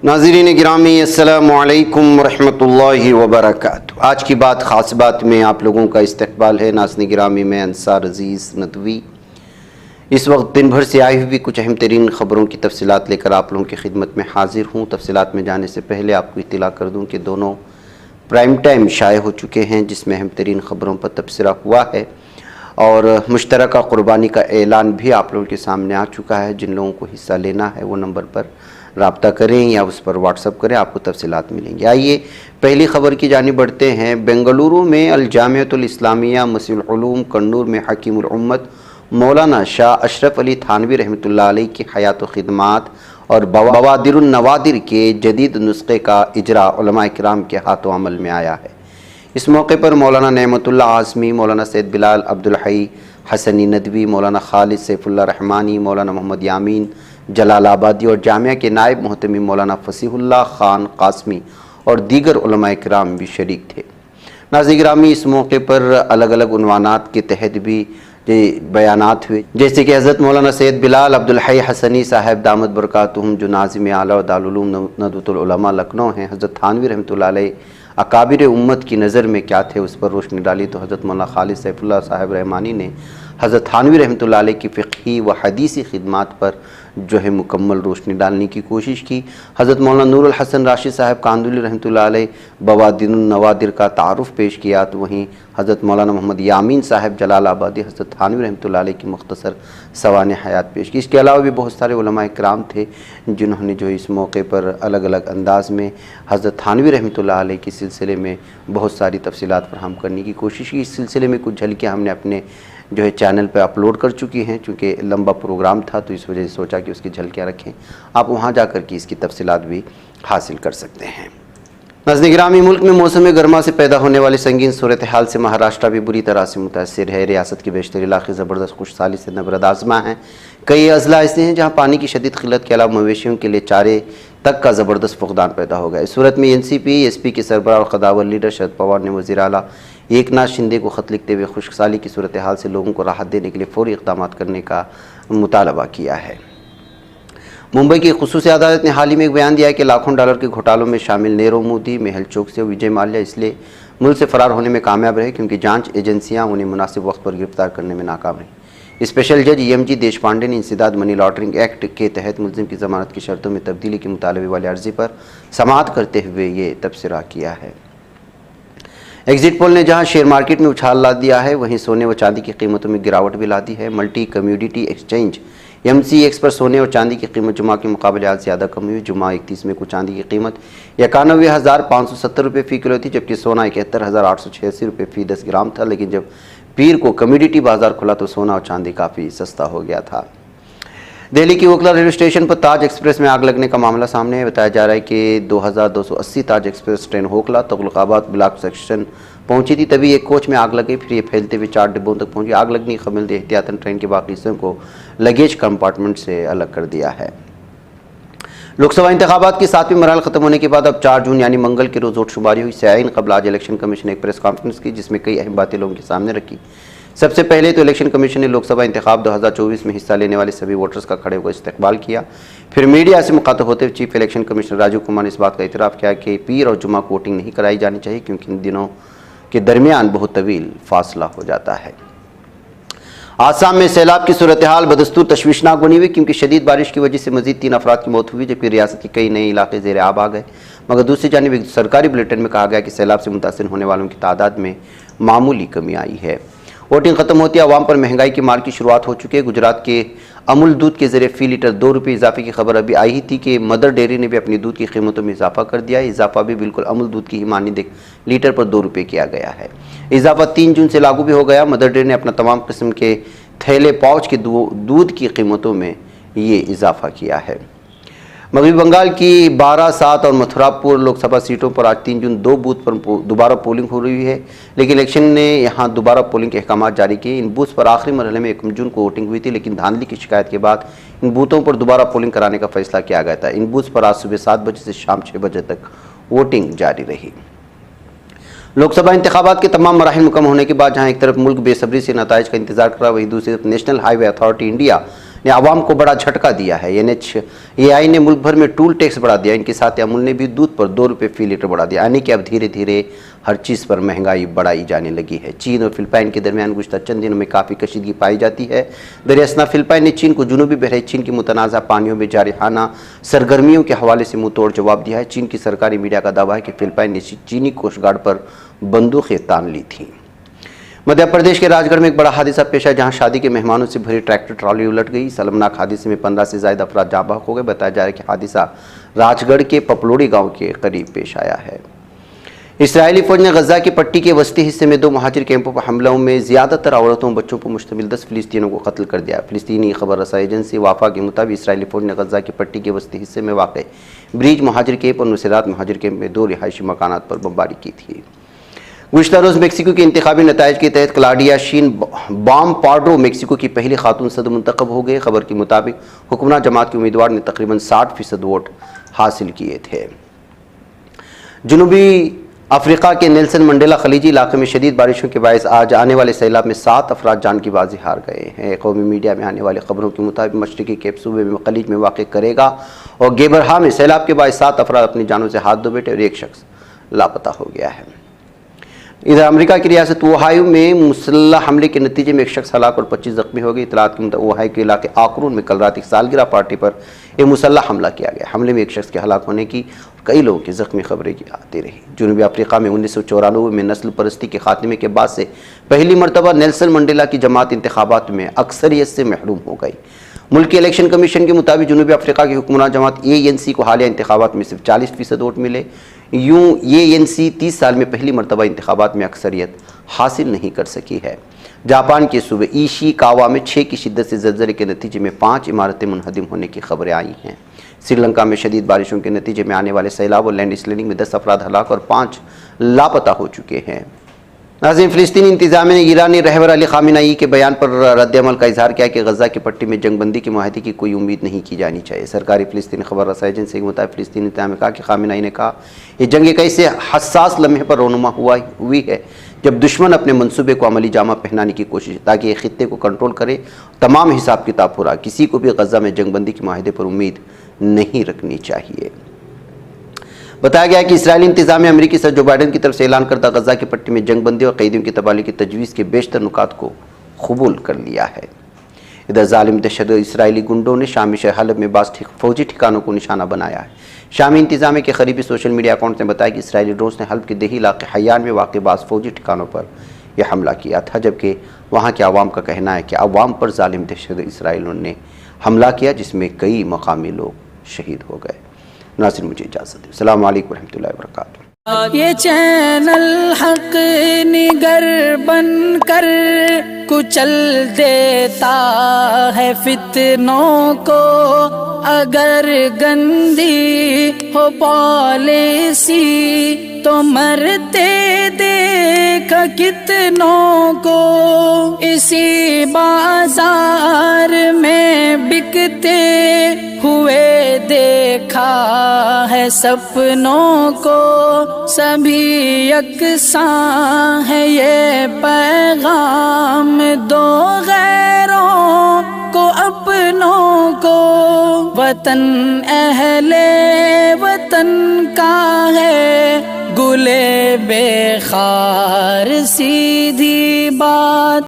नाज़रीन गिरामी अस्सलामु अलैकुम रहमतुल्लाहि व बरकातुहू। आज की बात ख़ास बात में आप लोगों का इस्तक़बाल है। नाज़रीन गिरामी में अंसार अज़ीज़ नदवी इस वक्त दिन भर से आई हुई कुछ अहम तरीन ख़बरों की तफसीलात लेकर आप लोगों की खिदमत में हाजिर हूँ। तफसीलात में जाने से पहले आपको इत्तला कर दूँ कि दोनों प्राइम टाइम शाये हो चुके हैं, जिसमें अहम तरीन ख़बरों पर तबसरा हुआ है और मुश्तरका क़ुरबानी का ऐलान भी आप लोगों के सामने आ चुका है। जिन लोगों को हिस्सा लेना है वो नंबर पर राब्ता करें या उस पर व्हाट्सअप करें, आपको तफसीलात मिलेंगी। आइए पहली खबर की जानिब बढ़ते हैं। बेंगलुरु में अल जामियतुल इस्लामिया मसीहुल उलूम कन्नूर में हकीमुल उम्मत मौलाना शाह अशरफ अली थानवी रहमतुल्लाह अलैह की हयात व खिदमात और बवादिरुन नवादिर के जदीद नुस्खे का इजरा उलमा इकराम के हाथों अमल में आया है। इस मौके पर मौलाना नेमतुल्लाह आज़मी, मौलाना सैयद बिलाल अब्दुल हई हसनी नदवी, मौलाना खालिद सैफुल्लाह रहमानी, मौलाना मोहम्मद यामीन जलालाबादी और जामिया के नायब मोहतमी मौलाना फसीहुल्लाह खान कासमी और दीगर उलमा इकराम भी शरीक थे। नाज़रीन गिरामी, इस मौके पर अलग अलग उन्वानात के तहत भी बयानात हुए, जैसे कि हज़रत मौलाना सैयद बिलाल अब्दुल हई हसनी साहब दामद बरकातुहुम जो नाज़िम आला और दारुल उलूम नदवतुल उलमा लखनऊ हैं, हज़रत थानवी रहमतुल्लाह अलैह अकाबिर उम्मत की नज़र में क्या थे उस पर रोशनी डाली। तो हज़रत मौलाना खालिद सैफुल्लाह साहब रहमानी ने हज़रत थानवी रहमतुल्लाह अलैह की फ़िक़ही व हदीसी खिदमात पर जो है मुकम्मल रोशनी डालने की कोशिश की। हज़रत मौलाना नूरुल हसन राशिद साहब कांदुली रहमतुल्लाह अलैह बवादिरुन नवादिर का तारुफ़ पेश किया। तो वहीं हज़रत मौलाना मोहम्मद यामीन साहब जलालाबादी हज़रत थानवी रहमतुल्लाह अलैह की मुख्तसर सवाने हयात पेश की। इसके अलावा भी बहुत सारे उलमा इकराम थे जिन्होंने जो इस मौके पर अलग अलग अंदाज़ में हज़रत थानवी रहमतुल्लाह अलैह के सिलसिले में बहुत सारी तफसीलात फराहम करने की कोशिश की। इस सिलसिले में कुछ झलकियाँ हमने अपने जो है चैनल पर अपलोड कर चुकी हैं। चूँकि लंबा प्रोग्राम था तो इस वजह से सोचा कि उसकी झलकियाँ रखें, आप वहाँ जाकर के इसकी तफसीलात भी हासिल कर सकते हैं। नाज़रीन गिरामी, मुल्क में मौसम गर्मा से पैदा होने वाली संगीन सूरत हाल से महाराष्ट्र भी बुरी तरह से मुतासर है। रियासत के बेशतर इलाके ज़बरदस्त खुशहाली से नबरद आज़मा हैं। कई अजला ऐसे हैं जहाँ पानी की शदीद किल्लत के अलावा मवेशियों के लिए चारे तक का ज़बरदस्त फुकदान पैदा हो गया। इस सूरत में NCP के सरबराह और ख़दावर लीडर शरद पवार ने वज़ीर आला एकनाथ शिंदे को ख़त लिखते हुए खुशहाली की सूरत हाल से लोगों को राहत देने के लिए फ़ौरी इक़दाम करने का मुतालबा किया है। मुंबई की ख़ुसूसी अदालत ने हाल ही में एक बयान दिया है कि लाखों डॉलर के घोटालों में शामिल नीरव मोदी, मेहुल चोकसी और विजय माल्या इसलिए मुल्क से फ़रार होने में कामयाब रहे क्योंकि जांच एजेंसियां उन्हें मुनासिब वक्त पर गिरफ्तार करने में नाकाम रहीं। स्पेशल जज EMG देशपांडे ने इंसदाद मनी लॉन्ड्रिंग एक्ट के तहत मुलजिम की ज़मानत की शर्तों में तब्दीली के मुतालबे वाली अर्जी पर समाअत करते हुए ये तबसरा किया है। एग्जिट पोल ने जहां शेयर मार्केट में उछाल ला दिया है, वहीं सोने व चांदी की कीमतों में गिरावट भी ला दी है। मल्टी कम्योडिटी एक्सचेंज MCX पर सोने और चांदी की कीमत जुमा के मुकाबले आज ज़्यादा कम हुई। जुमा 31 में को चांदी की कीमत 91,570 रुपये फ़ी किलो थी, जबकि सोना 71,886 रुपये फ़ी 10 ग्राम था। लेकिन जब पीर को कम्योडिटी बाजार खुला तो सोना और चांदी काफ़ी सस्ता हो गया था। दिल्ली की ओखला रेलवे स्टेशन पर ताज एक्सप्रेस में आग लगने का मामला सामने है। बताया जा रहा है कि 2280 ताज एक्सप्रेस ट्रेन होखला तुगलकाबाद ब्लॉक सेक्शन पहुंची थी, तभी एक कोच में आग लगी। फिर ये फैलते हुए 4 डिब्बों तक पहुंची। आग लगने की खबर मिलते एहतियातन ट्रेन के बाकी हिस्सों को लगेज कंपार्टमेंट से अलग कर दिया है। लोकसभा इंतखाबात की 7वीं मरहल खत्म होने के बाद अब 4 जून यानी मंगल के रोज़ वोट शुमारी हुई। साइन कबल आज इलेक्शन कमीशन ने एक प्रेस कॉन्फ्रेंस की जिसमें कई अहम बातें लोगों के सामने रखी। सबसे पहले तो इलेक्शन कमीशन ने लोकसभा इंतखाब 2024 में हिस्सा लेने वाले सभी वोटर्स का खड़े होकर इस्तकबाल किया। फिर मीडिया से मुखातब होते हुए chief election commissioner Rajiv Kumar ने इस बात का इतराफ़ किया कि पीर और जुमा को वोटिंग नहीं कराई जानी चाहिए क्योंकि इन दिनों के दरमियान बहुत तवील फासला हो जाता है। आसाम में सैलाब की सूरत हाल बदस्तूर तशवीशनाक बनी हुई क्योंकि शदीद बारिश की वजह से मजीद 3 अफराद की मौत हुई, जबकि रियासत के कई नए इलाके ज़ेर आब आ गए। मगर दूसरी जानिब एक सरकारी बुलेटिन में कहा गया कि सैलाब से मुतासिर होने वालों की तादाद में मामूली कमी आई है। वोटिंग खत्म होती है, आवाम पर महंगाई की मार की शुरुआत हो चुकी है। गुजरात के अमूल दूध के ज़रिए फ़ी लीटर 2 रुपये इजाफे की खबर अभी आई ही थी कि मदर डेयरी ने भी अपनी दूध की कीमतों में इजाफा कर दिया है। इजाफा भी बिल्कुल अमूल दूध की ही मानी लीटर पर 2 रुपये किया गया है। इजाफा 3 जून से लागू भी हो गया। मदर डेयरी ने अपना तमाम किस्म के थैले पाउच के दूध की कीमतों में ये इजाफा किया है। मगरबी बंगाल की 12, 7 और मथुरापुर लोकसभा सीटों पर आज 3 जून 2 बूथ पर दोबारा पोलिंग हो रही है, लेकिन इलेक्शन ने यहां दोबारा पोलिंग के अहकाम जारी किए। इन बूथ पर आखिरी मरहले में 1 जून को वोटिंग हुई थी, लेकिन धांधली की शिकायत के बाद इन बूथों पर दोबारा पोलिंग कराने का फैसला किया गया था। इन बूथ पर आज सुबह 7 बजे से शाम 6 बजे तक वोटिंग जारी रही। लोकसभा इंतखाबात के तमाम मराहिल मुकम्मल होने के बाद जहां एक तरफ मुल्क बेसब्री से नताइज का इंतजार कर रहा है, वहीं दूसरी तरफ नेशनल हाईवे अथॉरिटी इंडिया ने आवाम को बड़ा झटका दिया है। NHAI ने मुल्क भर में टूल टैक्स बढ़ा दिया। इनके साथ अमूल ने भी दूध पर 2 रुपये फी लीटर बढ़ा दिया, यानी कि अब धीरे धीरे हर चीज़ पर महंगाई बढ़ाई जाने लगी है। चीन और फिलिपाइन के दरमियान गुज़श्ता चंद दिनों में काफ़ी कशीदगी पाई जाती है। दरियासना फिलिपाइन ने चीन को जनूबी बहरे चीन की मुतनाज़ा पानियों में जारिहाना सरगर्मियों के हवाले से मुँह तोड़ जवाब दिया है। चीन की सरकारी मीडिया का दावा है कि फिलिपाइन ने चीनी कोस्ट गार्ड पर बंदूकें तान ली थीं। मध्य प्रदेश के राजगढ़ में एक बड़ा हादसा पेश है, जहां शादी के मेहमानों से भरी ट्रैक्टर ट्रॉली उलट गई। शर्मनाक हादसे में 15 से ज्यादा अफराद जाँ बहक हो गए। बताया जा रहा है कि हादसा राजगढ़ के पपलोड़ी गांव के करीब पेश आया है। इसराइली फौज ने गजा की पट्टी के वस्ती हिस्से में 2 महाजिर कैंपों पर हमलों में ज्यादातर औरतों और बच्चों पर मुश्तमिल 10 फिलिस्तीनियों को कत्ल कर दिया। फिलिस्तीनी खबर रसाई एजेंसी वाफा के मुताबिक इसराइली फौज ने गजा की पट्टी के वस्ती हिस्से में वाक़ ब्रिज महाजिर कैंप और नुसैरात महाजिर कैंप में 2 रिहायशी मकानात पर बमबारी की थी। गुज़श्ता रोज़ मेक्सिको के इंतखाबी नताइज के तहत क्लाडिया शीन बाम पार्डो मेक्सिको की पहली खातून सदर मुंतखब हो गए। खबर के मुताबिक हुक्मरान जमात के उम्मीदवार ने तकरीबन 60% वोट हासिल किए थे। जनूबी अफ्रीका के नेल्सन मंडेला खलीजी इलाके में शदीद बारिशों के बायस आज आने वाले सैलाब में 7 अफराद जान की बाजी हार गए हैं। कौमी मीडिया में आने वाली खबरों के मुताबिक मशरकी केप सूबे में खलीज में वाक़ करेगा और गेबरहा में सैलाब के बायस 7 अफराद अपनी जानों से हाथ धो बैठे और एक शख्स लापता हो गया है। इधर अमेरिका की रियासत ओहायो में मुसल्लह हमले के नतीजे में एक शख्स हलाक और 25 जख्मी हो गए। इतलात के मुताबिक ओहायो के इलाके आकरून में कल रात एक सालगिरह पार्टी पर एक मुसल्लह हमला किया गया। हमले में एक शख्स के हलाक होने की और कई लोगों की जख्मी खबरें आती रही। जनूबी अफ्रीका में 1994 में नस्ल परस्ती के खात्मे के बाद से पहली मरतबा नेल्सन मंडेला की जमात इंतखाबात में अक्सरियत से महरूम हो गई। मुल्की इलेक्शन कमीशन के मुताबिक जनूबी अफ्रीका की हुक्मरान जमात ANC को हालिया इंतखाबात में सिर्फ 40% वोट मिले। यूँ ANC 30 साल में पहली मरतबा इंतखाबात में अक्सरियत हासिल नहीं कर सकी है। जापान के सूबे ईशिकावा में 6 की शिद्दत से ज़लज़ले के नतीजे में 5 इमारतें मुनहदिम होने की खबरें आई हैं। श्रीलंका में शदीद बारिशों के नतीजे में आने वाले सैलाब और लैंड स्लाइडिंग में 10 अफराद हलाक और 5 लापता हो चुके हैं। नाज़रीन, फ़िलिस्तीनी इंतज़ामिया ने ईरानी रहबर अली ख़ामेनेई के बयान पर रद्द-ए-अमल का इजहार किया कि गजा की पट्टी में जंगबंदी के मुआहदे की कोई उम्मीद नहीं की जानी चाहिए। सरकारी फ़िलिस्तीनी खबर रसाई एजेंसी के मुताबिक फ़िलिस्तीनी इंतज़ामिया ने कहा कि ख़ामेनेई ने कहा ये जंग एक ऐसे हसास लम्हे पर रोनुमा हुई है जब दुश्मन अपने मनसूबे को अमली जामा पहनाने की कोशिश ताकि ये खित्ते को कंट्रोल करे। तमाम हिसाब किताब पूरा, किसी को भी गजा में जंगबंदी के मुआहदे पर उम्मीद नहीं रखनी चाहिए। बताया गया कि इस्राएली इंतजामिया अमेरिकी सदर जो बाइडन की तरफ से ऐलान करदा गजा की पट्टी में जंगबंदी और कैदियों की तबादले की तजवीज़ के बेशतर नुकात को कबूल कर लिया है। इधर जालिम दहशत इसराइली गुंडों ने शामी शहर हलब में बास फौजी ठिकानों को निशाना बनाया है। शामी इंतजामिया के करीबी सोशल मीडिया अकाउंट ने बताया कि इसराइली ड्रोन्स ने हलब के देही इलाके हयान में वाक़ बास फौजी ठिकानों पर यह हमला किया था, जबकि वहाँ के आवाम का कहना है कि आवाम पर जालिम दहशत इसराइलियों ने हमला किया, जिसमें कई मकामी लोग शहीद हो गए। नाज़रीन, मुझे इजाज़त दें। अस्सलाम वालेकुम रहमतुल्लाहि व बरकातुहू। ये चैनल हक निगर बन कर कुचल देता है फितनों को, अगर गंदी हो पॉलिसी तो मरते देख कितनों को। इसी बाजार में बिकते हुए देखा है सपनों को, सभी यकसां है ये पैगाम दो गैरों को अपनों को। वतन अहले वतन का है गुले बेखार सीधी